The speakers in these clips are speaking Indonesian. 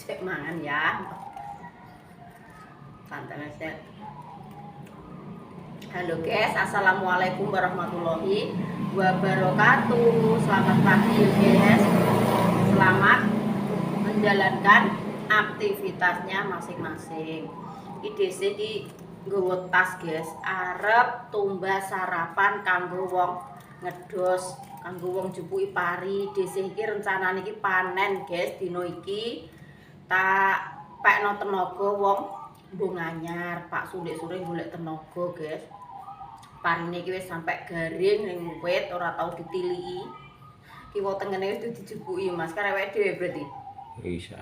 Cek mangan ya. Santai set. Halo guys, assalamualaikum warahmatullahi wabarakatuh. Selamat pagi guys. Selamat menjalankan aktivitasnya masing-masing. IDC di nggawa tas guys. Arep tumbas sarapan kanggo wong ngedos, kanggo wong jupuki pari. DC iki rencanane iki panen guys dino iki. Tak pekno tenaga wong mbung anyar, Pak Sulik-sulik golek tenaga guys. Parine iki wis sampai garing ning wit ora tau ditiliki. Kiwa tengene wis dijebuki Mas, karewek dhewe berarti. Bisa.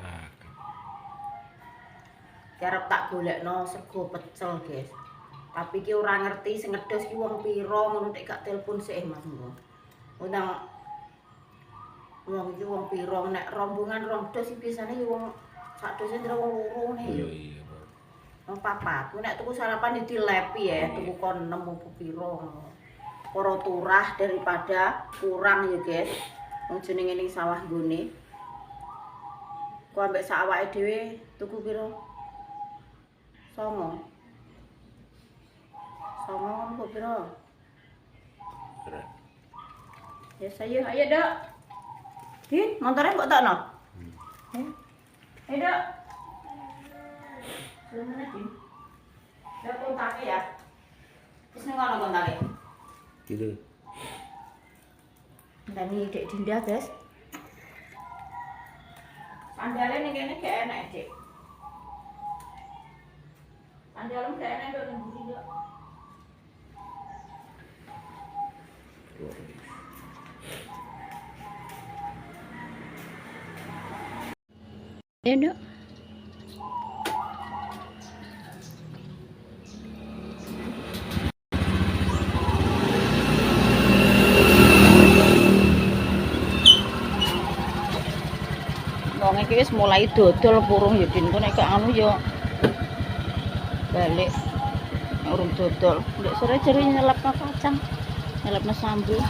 Arep tak golekno sego pecel guys. Tapi ki ora ngerti sing ngedos ki wong pira, ngono nek gak telepon sik Mas. Undang wong iki wong pira, nek rombongan rong dos iki biasane ya wong sak dose ndra wong loro ne ya. Iya, Wong papat. Nek tuku sarapan dilepi ya, tuku kon 6 opo pira. Para turah daripada kurang ya guys. Wong jenenge ning sawah nggone. Ku ambek sak awake dhewe tuku pira? 9. 9 opo pira? Ya saya, ayo Dok. Din, motornya mbok takno. Ayo Dok. Mana Din? Dok kontake ya. Wis ning ngono kontake. Gitu. Ndani Dek Dinda, guys. Sandale ning kene gak enak, Dek. Sandalem gak enak ndok ning mburi, Dok. Ya, Dok. Wong iki wis mulai dodol purung ya Din, kok nek gak anu ya balik. Nek urung dodol, ndek sore jare nyelepno kacang, nyelepno sambel.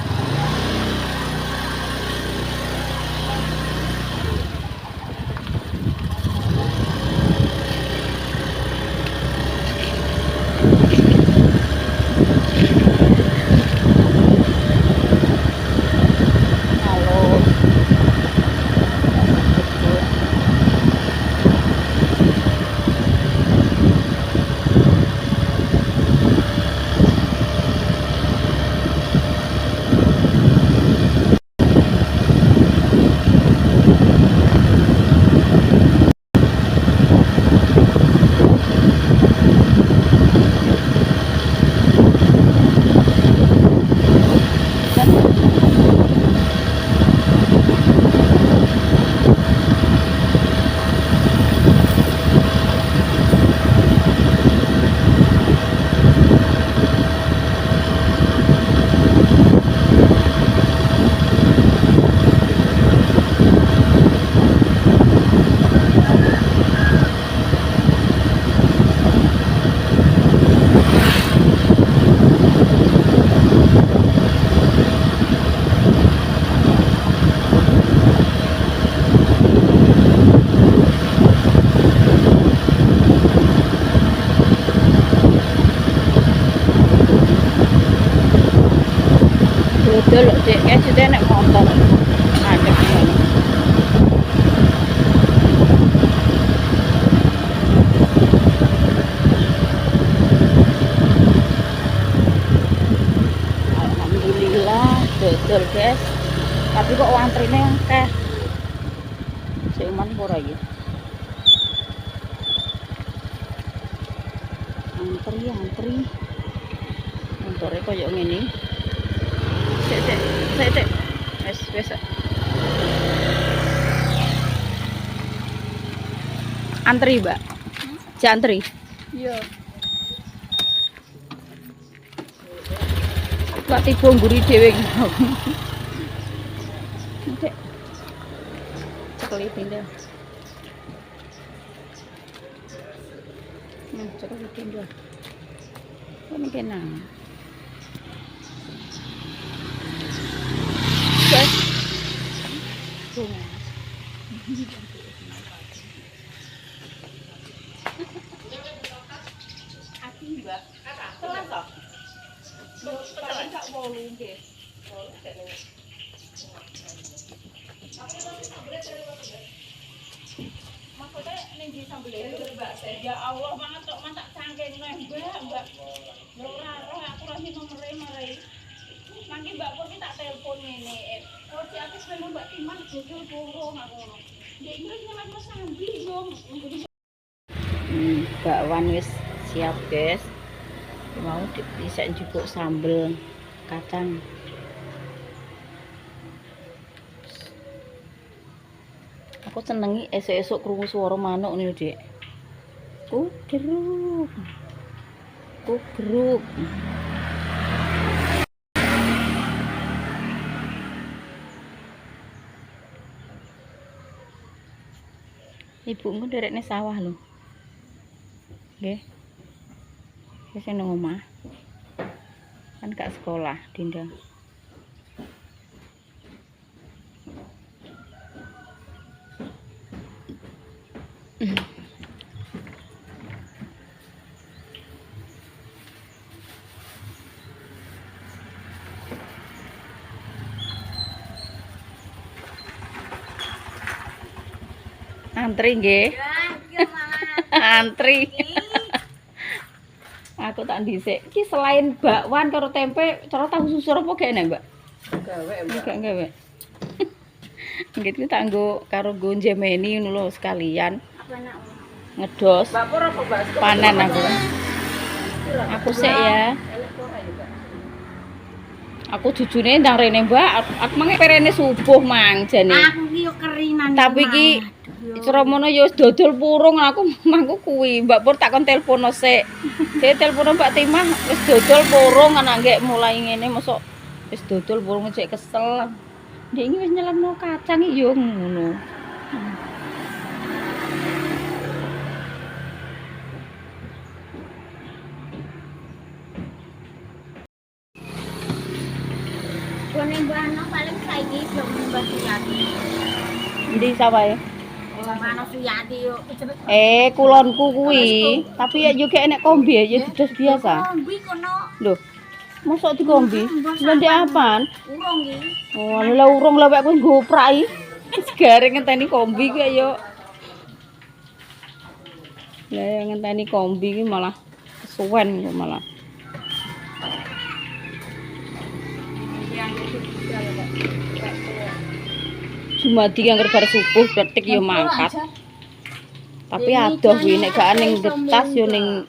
Dodol Dek, kecete nek motor. Adek ngono. Alhamdulillah dodol guys. Tapi kok antrine akeh. Sik man ora iki. Antri. Montore koyo ngene. Sik. Wes. Antri, Mbak. Jantri. Iya. Kok tiba mburi dhewe iki. Sik. Cekli pindah. Cekli pindah. Ini kena. Guys. 8 nggih. Maksudnya ning di sambel Mbak. Ya Allah, mangan tok masak cangkeng neh, Mbak. Ora roh aku ra sing nomere marai. Mangke Mbak Pur ki tak telepon ngene. Oh, si Atis memang Mbak Timan jujur burung aku ngono. Ya Inggris nyelam sambil yo. Bakwan wis siap, guys. Mau bisa njupuk sambel kacang. Aku senengi esuk-esuk krungu swara manuk niku, Dik. Kugruk. Kugruk. Ibuku nderekne sawah lho. Nggih. Wis nang omah. Kan gak sekolah, Dinda. Antri nggih. Antri. Aku tak dhisik. Iki selain bakwan karo tempe, cara tahu susur apa gak enak, Mbak? Gawe, Mbak. Gak gawe. Gitu tak nggo karo nggo njemeni ngono lho sekalian. Apa enak? Ngedos. Mbak Pur apa Mbak? Panen aku. Aku sik ya. Aku jujune ndang rene, Mbak. Aku mangke perene subuh mang jane. Aku ki yo kerinan. Tapi ki ceromono yo dodol purung aku mangku kuwi. Mbak Pur tak kon telepono sik. Saya telepono Mbak Timah wis dodol purung anak nggek mulai ngene mosok wis dodol purung cek kesel. Ndek iki wis nyelamno kacang iki yo ngono. Gone mbano paling saiki yo Mbak Suyati. Ndi sawahe? Mbano Suyati yo. Kulonku kuwi, tapi ya juga enek kombi ya didos biasa. Kombi kono. Lho. Mosok dikombi? Lha ndek apaan? Urung ki. Oh, lha urung lha wek kowe ngoprak iki. Segareng ngenteni kombi ki yo. Lah yang ngenteni kombi ki malah kesuwen kok malah. Jumadi kang bar subuh detik yo mangkat. Tapi adoh kuwi nek gak ning getas yo ning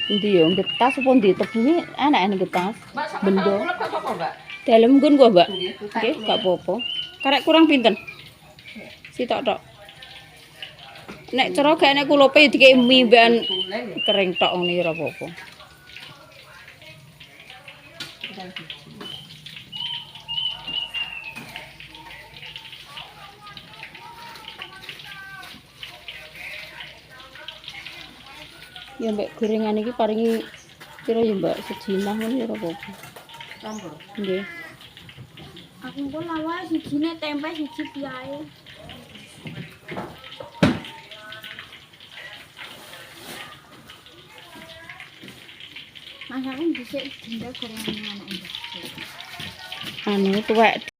endi yo getas apa ndi tebuke enak ning getas. Bendo. Mbak? Dalem nggon kok, Mbak. Nggih, gak apa-apa. Karek kurang pinten? Sitok tok. Nek cara gak enek kulupe dikek mie mbekan kering tok ngene ora apa-apa. Ya mbak gorengan iki paringi kira ya mbak sejinah ngono ya ora apa-apa. Campur. Nggih. Aku kok lawa sijine tempe siji piye. Masake dhisik dinda gorengan anak Anu tuwek.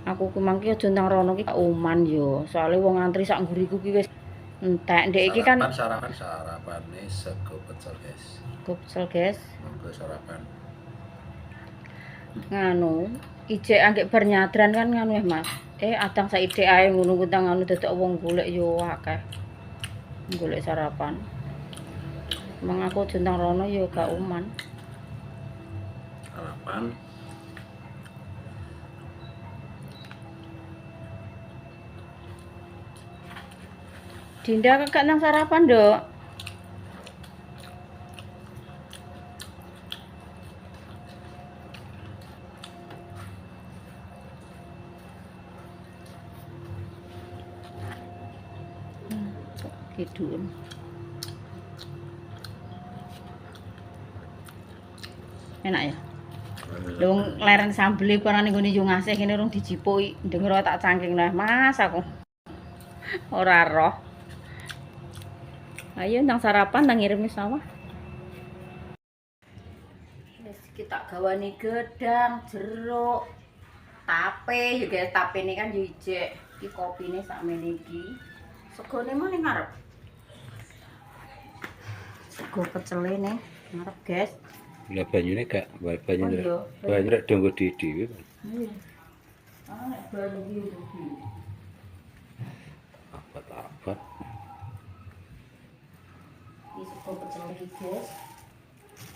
Aku ku mangke aja nang rono ki uman yo. Soale wong antri sak nguriku ki wis entek. Ndek iki kan sarapane sego pecel, guys. Pecel, guys. Monggo sarapan. Nganu, ijek anggek bar nyadran kan nganu Mas. Adang sak ide ae ngono ku tang anu dadak wong golek yo akeh. Golek sarapan. Emang aku aja nang rono yo gak uman. Sarapan. Dinda kakak nang sarapan, Dok. Kidul. Enak ya? Lho leren sambel iki ana ning gone yo ngasih kene urung dijipuki. Denger tak cangking nah, Mas aku. Ora roh. Ayo nang sarapan nang ngirimi sawah. Kita gawani gedang, jeruk, tape ya guys. Tape ini kan jijik. Iki kopine sakmene iki. Segone mah ning ngarep. Sego pecele nih ngarep guys. Lah banyune gak banyu Oh, iya. banyu rek donggo dhewe. Iya. Ah, nek banyu iki. Apa-apa. Iki sego pecele iki guys.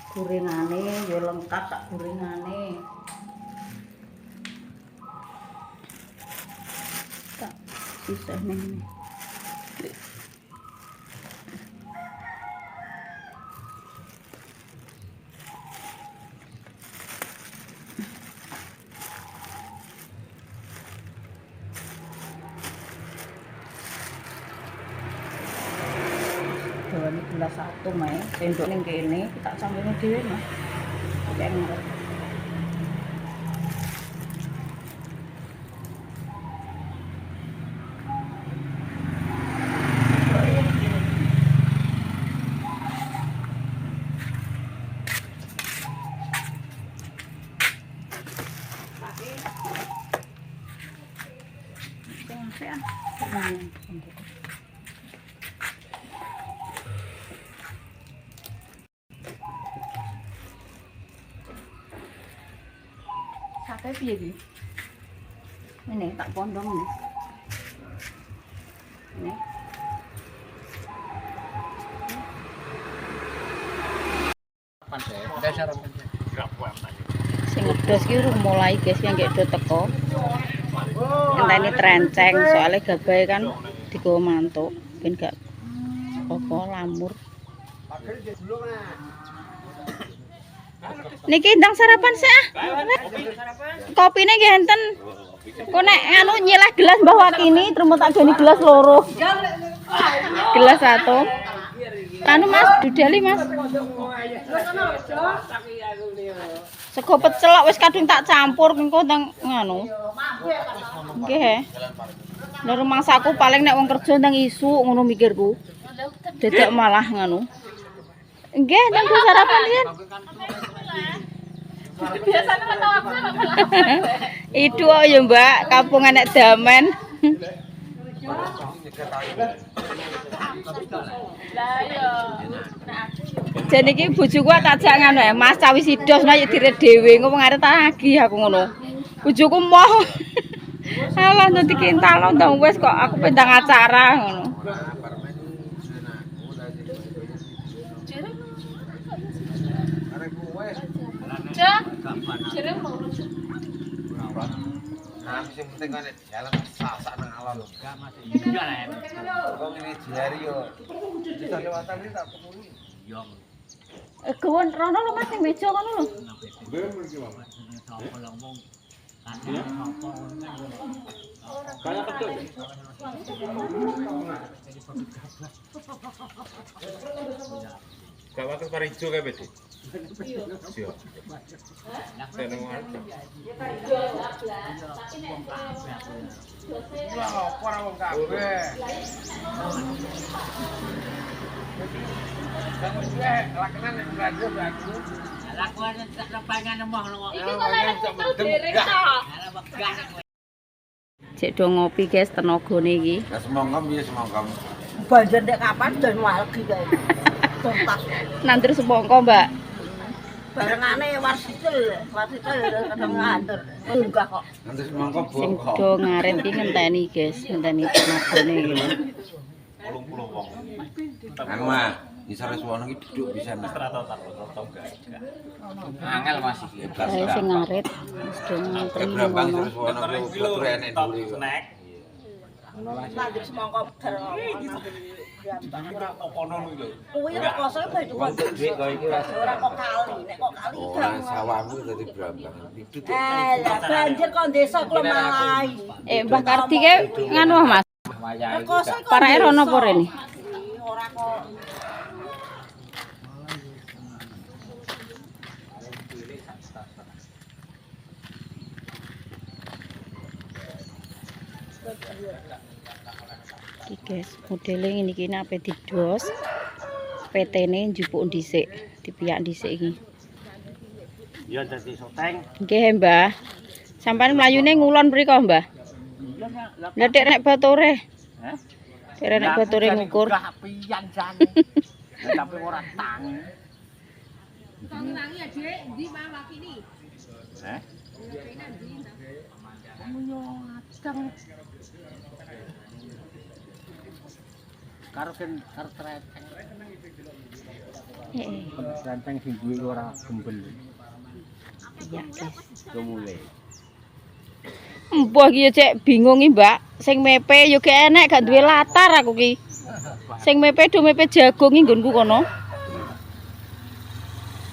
Gorengane ya lengkap tak gorengane. Tak pisah nih. Ini gelas satu mah sendok ning kene kita campurne dhewe mah. Kayak ngono. Sate piye iki? Ini tak pondong nih. Ini. Sing ngedos ki mulai guys yang gak do teko. Enteni trenceng soalnya gabahe kan digawa mantuk ben gak apa lamur. Niki ndang sarapan sih ah. Kopine nggih enten. Kok nek anu nyilah gelas Mbah Wakini terus tak geni gelas loro. Gelas satu. Anu Mas, dudali Mas. Sego pecel wis kadung tak campur engko ndang nganu. Nggih. Lha rumangsaku paling nek wong kerja ndang isu ngono mikirku. Dadak malah nganu. Nggih, ndang sarapan yen. Biasanya kan tahu aku sama Itu ya Mbak, kampung anak damen. Jadi iki bojoku tak jak ngono ya, Mas cawi sidos nek dire dhewe engko arep tak lagi aku ngono. Bojoku moh. Alah nanti kintal ndang wis kok aku pendang acara ngono. Jereng mau Nah, sing penting kan jalan sasak nang alon. Enggak masih. Iya lah. Kok ini jari yo. Bisa lewatan ini tak kemuni. Yo. Gawon rono lho Mas ning meja kono lho. Kayak betul. Gak wakil paling hijau kayak beda. Siap. Saya nengok aja. Wah, orang mau kafe. Kamu juga lakukan yang belajar aku. Lakukan tak pengen nembah lo. Iki kok lek betul derek tok. Cek do ngopi guys tenagane iki. Ya semongkom ya semongkom. Banjir nek kapan dan walgi kae. Tuntas. Nanti semongko Mbak. Barengane warsitel kadang ngantur. Enggak kok. Nanti semongkom Sing bongkok. do ngaret iki ngenteni guys, ngenteni tenagane iki. 80 wong. Anu mah, isore suwono iki duduk bisa nek. Angel Mas iki. Saya sing ngaret wis do ngantri Berapa ngono. isore suwono ku batur enek duri. Nanti semangka kuwi ora kosong bae Wong duwe kok iki Mas. ora kok kali, nek kok kali Ora sawahmu dadi brambang. Itu tuh. lah banjir kok desa klemalai. Mbah Kardi ke nganu Mas. Nek kosong kok Parake rono apa rene? ora kok Iki guys, modele ngene iki nek ape didos. PT-ne njupuk dhisik, dipiyak dhisik iki. Ya dadi soteng. Nggih, Mbah. Sampeyan mlayune ngulon mriko, Mbah. Lah nek nek batore. Heh. Nek nek batore ngukur. Pian jane. Tapi ora tangi. Tangi ya, Dik. Ndi mawak ini? Heh. Yo acang. Karo treteng. Heeh. Treteng sing duwe ora gembel. Iya, guys. Kemule. Mbah iki cek bingung iki, Mbak. Sing mepe yo gak enek, gak duwe latar aku ki. Sing mepe do mepe jagung iki nggonku kono.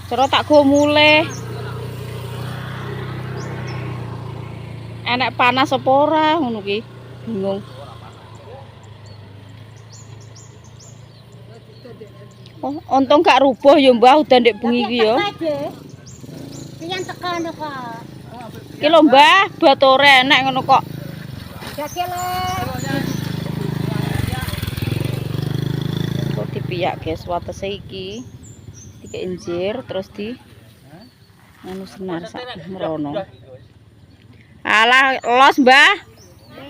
Cara tak go muleh. Enek panas apa ora ngono ki. Bingung. Oh, untung gak rubuh ya Mbah udan ndek bengi iki ya. Pian tekan kok. Ki lho Mbah, batore enek ngono kok. Jake le. Kok dipiyak guys watese iki. Dikek injir terus di anu senar sak merono. Alah los Mbah.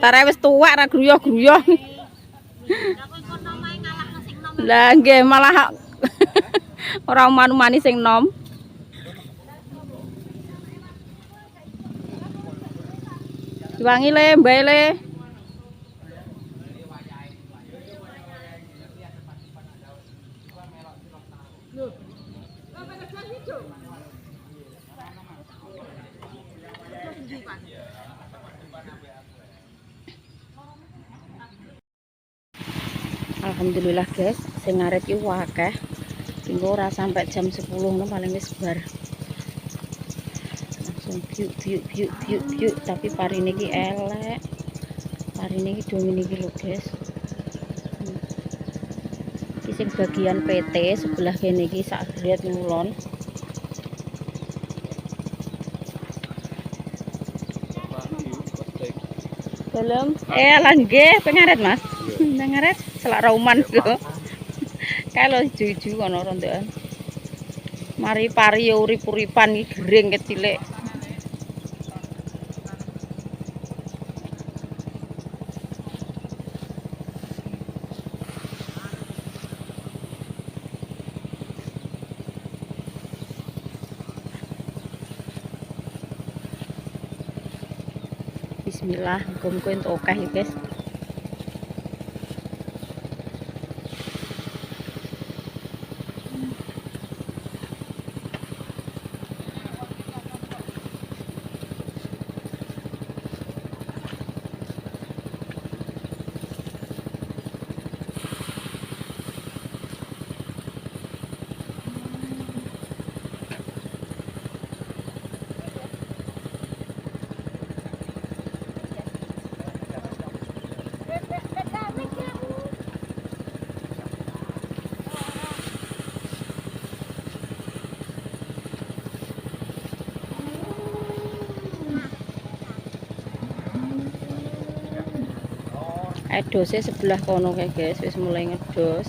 Tare wis tuwek ra gruyuh-gruyuh. Lah nggih malah ora manu-mani sing nom. Diwangi le, mbae le. Alhamdulillah guys, sing ngarit iki akeh. Tinggal ora sampai jam 10 no paling wis bar. Langsung biuk tapi pari niki elek. Pari niki dongin iki lho guys. Iki sing bagian PT sebelah kene iki sak griat ngulon. Belum. Lah nggih, pengaret Mas. Pengaret selak rauman lho. Kalau juju kono rondokan. Mari pari ya urip-uripan iki gering kecilik. Bismillah, muga-muga entuk akeh ya guys. Edose sebelah kono kayak guys, wis mulai ngedos.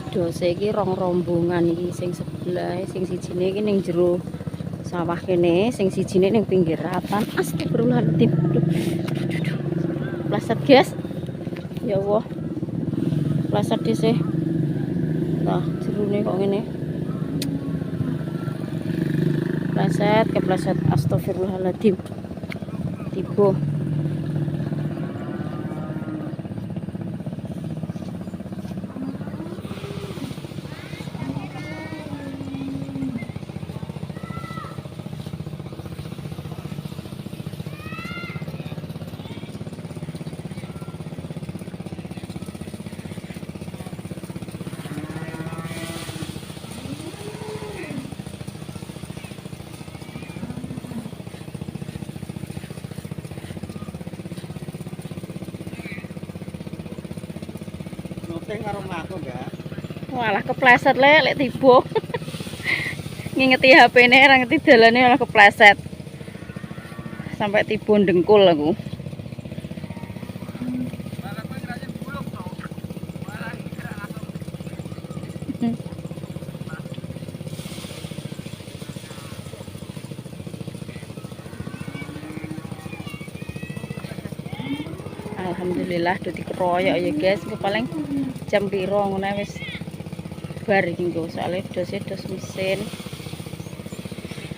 Dose iki rong rombongan iki sing sebelah, sing sijine iki ning jero sawah kene, sing sijine ning pinggir ratan. Astagfirullahaladzim. Plasat guys. Ya Allah. Plasat dhisik. Nah, jerone kok ngene. Plasat keplasat astagfirullahaladzim. Tiba. penting karo mlaku, Mbak. Walah kepleset lek tiba. Ngingeti HP-ne ora ngerti dalane malah kepleset. Sampai tiba dengkul aku. Alhamdulillah udah dikeroyok ya guys. Engko paling jam piro ngono wis bar iki engko soalnya dos mesin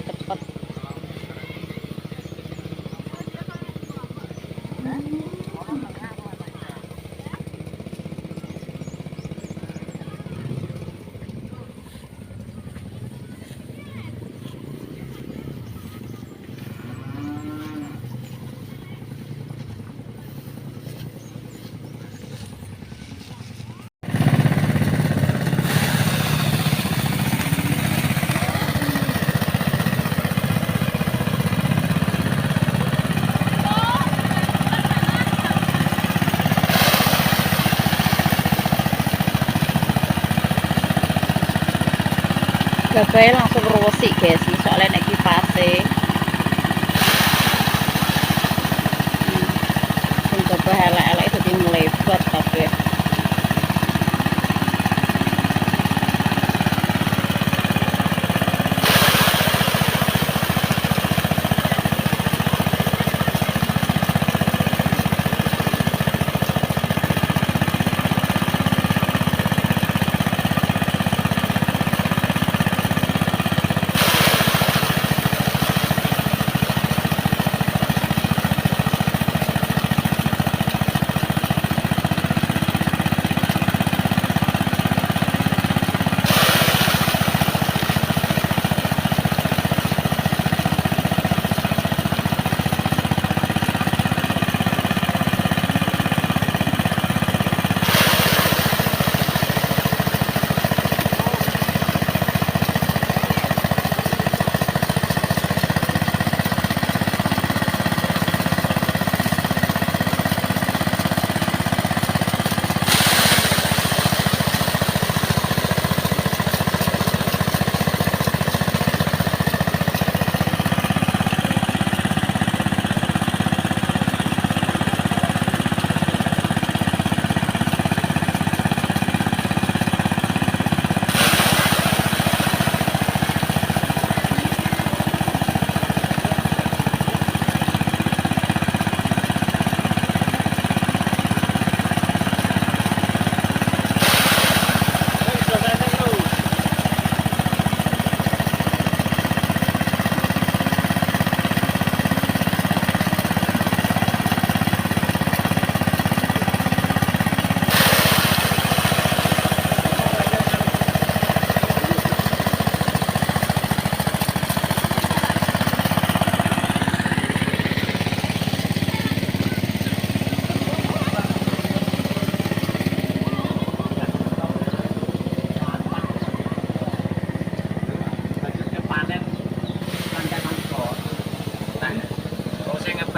cepet. Gabai langsung resik guys, soalnya nek kipase. Sing gabai elek-elek dadi mlebat kabeh.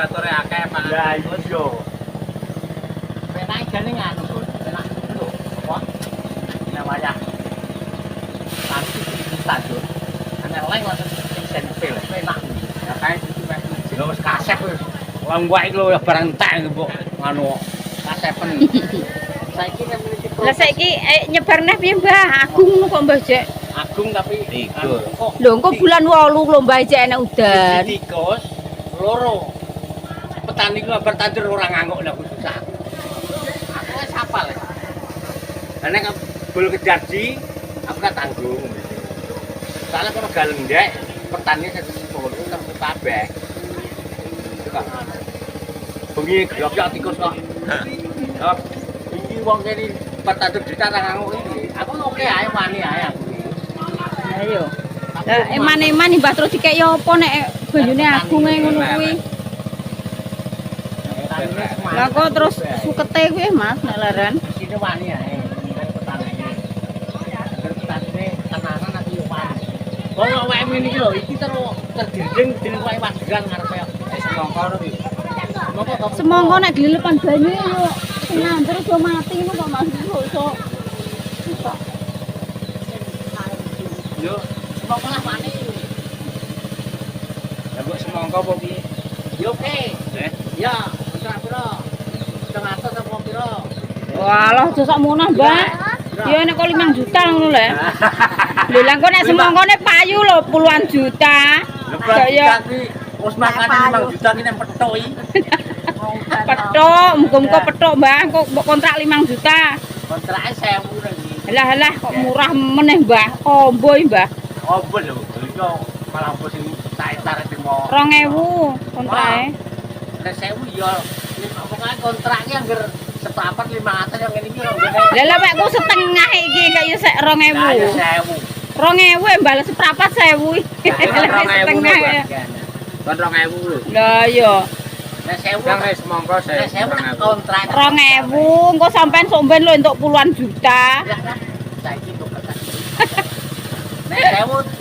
batore akeh Pak. Ya iya. Penak jane nganu, penak lho. Apa? Namanya. Tapi kita tuh. Ana lain wonten sing senpil, penak. Ya kae iki lho wis kasep wis. Wong wae iki lho barang entek kok nganu kasepen. Saiki nek mriki. Lah saiki nyebar neh piye Mbah? Agung kok Mbah Jek. Agung tapi Lho engko bulan 8 lho Mbah Jek enek udan. tikus loro. Petani ku bertandur ora nganguk lha susah. Aku wis hafal. Lah nek bol kejarji aku kan tanggung. Soalnya kalau galendek petani sepuluh itu terus kabeh. Bengi gelap tikus kok. Iki wong kene bertandur di cara nganguk iki. Aku oke ae wani ae aku. Ayo. Lah eman-eman Mbah terus dikek yo apa nek banyune agung ngono kuwi. Lah kok terus sukete kuwi Mas nek leren. Sine wani ae. Petani. Petani tenanan aku yo wani. Wong awake ngene iki lho, iki terus terginding dening wae wadegan ngarepe. Semongko to iki. Semongko nek dilelepan banyu yo Nyanjer iso mati ngono kok Mas iso. Yo, semangka lah pane. Lah kok semangka apa piye? Yo oke. Ya, pira-pira. 100 apa pira? Walah aja sak munah, Mbak. Ya nek kok 5 juta ngono lho. Lho lah kok nek semangkane payu lho puluhan juta. Lepas Ya wis makan 5 juta ki nek petok iki. petok, muga-muga petok, Mbah. Kok mbok kontrak 5 juta. Kontrake 1000 lagi. Halah kok murah meneh, Mbah. Ombo iki, Mbah. Opo lho, iku malah opo sing tak mau 2000 kontrake. nek 1000 ya pokoke kontraknya anggar seprapat 500 yang ngene iki lho ngene. Lah lah wekku setengah iki kaya sik 2000. Lah ya 1000. 2000 bales seprapat 1000. Setengah ya. Kon 2000 lho. Lah iya. Nek 1000 Yang wis semangka nek 1000 kontrak 2000 engko sampean sok ben lho entuk puluhan juta. saiki kok kata. Nek 1000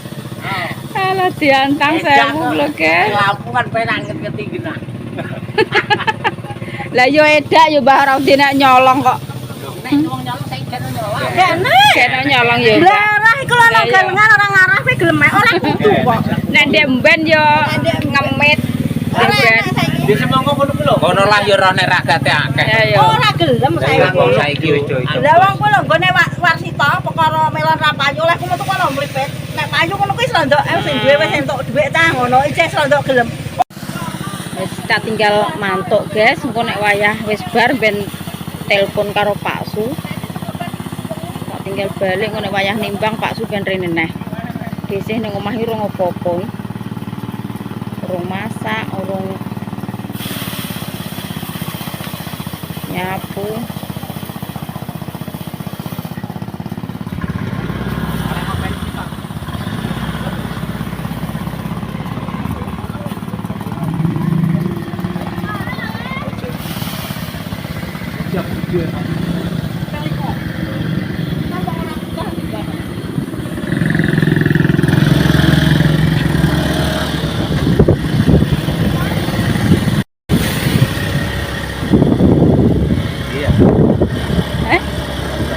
Alah diantang 1000 lho, Guys. lampu kan penak ngerti genah. Lah yo edak yo Mbah Raudi nek nyolong kok. Nek wong nyolong saiki kan nyolong. Kene nyolong yo. Blarah iku lho nang galengan ora ngarah kowe gelem mek ora kudu kok. Nek ndek mben yo ngemit. Mben. Di semangka ngono ku lho. Kono lah ya ora nek ragate akeh. Ya yo. Ora gelem Lah saiki. wong saiki wis do itu. Lah wong kuwi lho nggone warsita perkara melon ra payu oleh kuwi metu kono mlipet. Nek payu ngono kuwi slondok sing duwe wis entuk dhuwit cah ngono isih slondok gelem. Wis kita tinggal mantuk, Guys. Engko nek wayah wis bar ben telepon karo Pak Su. Tak tinggal balik engko nek wayah nimbang Pak Su ben rene neh. Desih ning omah iki urung apa-apa. Urung masak, urung nyapu. Iya.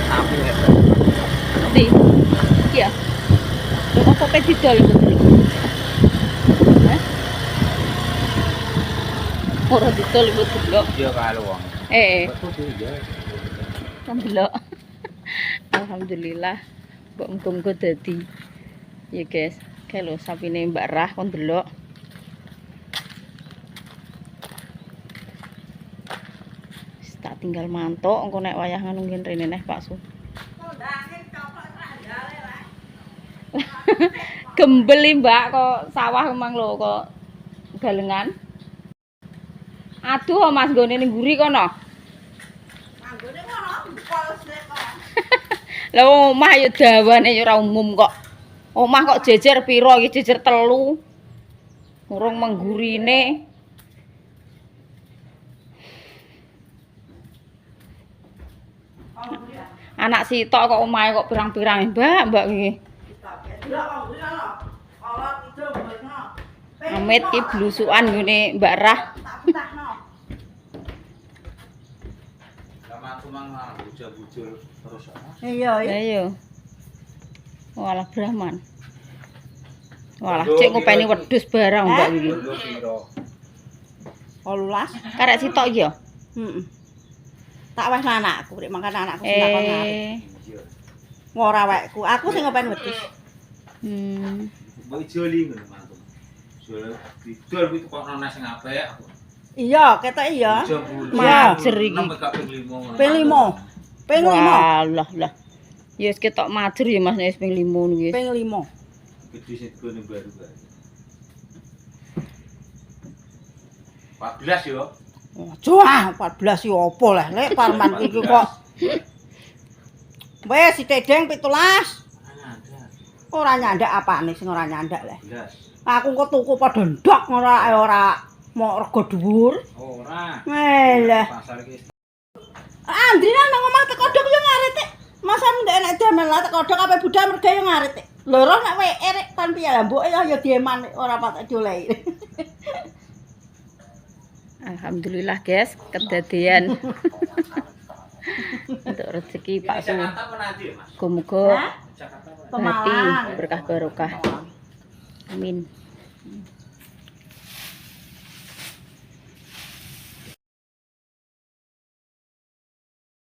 Sapi nek. Di. Iya. Kok sampai didol betul. Ora didol betul kok. Iya karo wong. Kan delok. Alhamdulillah. Kok muga-muga dadi. Ya, Guys. Kae lho sapine Mbak Rah kon delok. Wis tak tinggal mantuk engko nek wayah ngono ngen rene neh Pak Su. Gembel Mbak kok sawah emang lho kok galengan. Aduh Mas nggone ning mburi kono. Anggone ngono polos nek kok. Lah omah ya dawane ya ora umum kok. Omah kok jejer pira iki jejer 3. Urung menggurine. Anak sitok kok omahe kok pirang-pirang, Mbak iki. Amit ki blusukan ngene Mbak Rah. Aku mang bujur-bujur terus. Iya, Ya yo. Walah Brahman. Walah cek ngopeni wedhus barang Mbak iki. 18. Karek sitok iki ya. Heeh. Tak wes anakku, rek mangkan anakku sing takon ngarep. Ora wekku, aku sing ngopeni wedhus. Mbok joli ngono mantu. Jol didol kuwi kok ana sing apik. Iya, ketok iya. Majer iki. Ping 5. Ping 5. Walah lah. Ya wis ketok majer ya Mas wis ping 5 niku. Ping 5. Gede sing gone baru bae. 14 yo. Ojo ah, 14 yo opo lah, lek parman iki kok. Wes si Tedeng 17. Ora nyandak apane sing ora nyandak leh. 14. Aku kok tuku padha ndok ora mau rego dhuwur. Ora. Melah. Pasar iki Andrina nang omah tekodok yo ngarit. Masa ndek enek damel lah tekodok ape budal merga yo ngarit. Loro nek wae erek tan piye lah mbok ya dieman ora patek diolehi. Alhamdulillah guys, kedadian Untuk rezeki Pak Su. Jakarta apa nanti ya, Mas? Muga-muga Hah? Jakarta apa? hati Pemalang. berkah barokah. Amin.